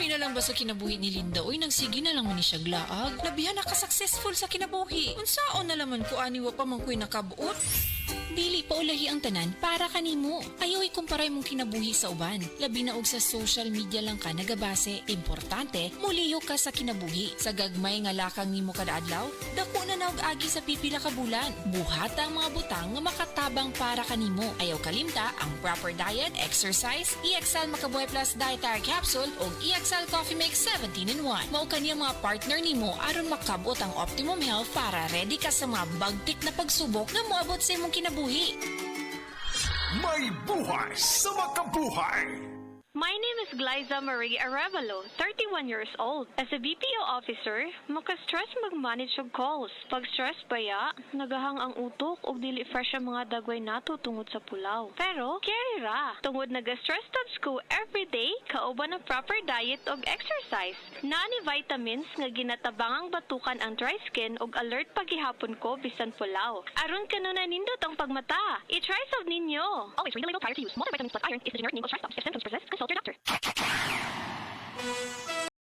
Lami na lang ba sa kinabuhi ni Linda? Uy, nagsige na lang man ni siya glaag. Labihan na ka-successful sa kinabuhi. Unsaon na laman ko aniwa pa man ko'y nakabuot? Dili pa ulahi ang tanan para kanimo. Ayaw ikumparay mong kinabuhi sa uban. Labi na og sa social media lang ka nagabase. Importante, muliyo ka sa kinabuhi. Sa gagmay nga lakang nimo kada adlaw, dako na naog agi sa pipila ka bulan. Buhat ang mga butang nga makatabang para kanimo. Ayaw kalimta ang proper diet, exercise, EXL Makabuhay Plus Dietary Capsule o EXL Coffee Mix 17-in-1. Mao kaniyang mga partner nimo aron makabot ang optimum health para ready ka sa mga bagtik na pagsubok nga moabot sa imong kinabuhi. May buhay sa makabuhay! My name is Glyza Marie Arevalo, 31 years old. As a BPO officer, maka-stress mag-manage og calls. Pag stress baya, nagahang ang utok o dili fresh ang mga dagway nato tungod sa pulaw. Pero, carry ra. Tungod nag-stress tabs ko everyday, kauban ng proper diet og exercise. Naani vitamins nga ginatabangang batukan ang dry skin og alert paghihapon ko bisan pulaw. Aron kanuna nindot ang pagmata. I-try sab ninyo. Always read the label prior to use. Multivitamins plus iron is the generic name of stress tabs. If symptoms persist, consult your doctor.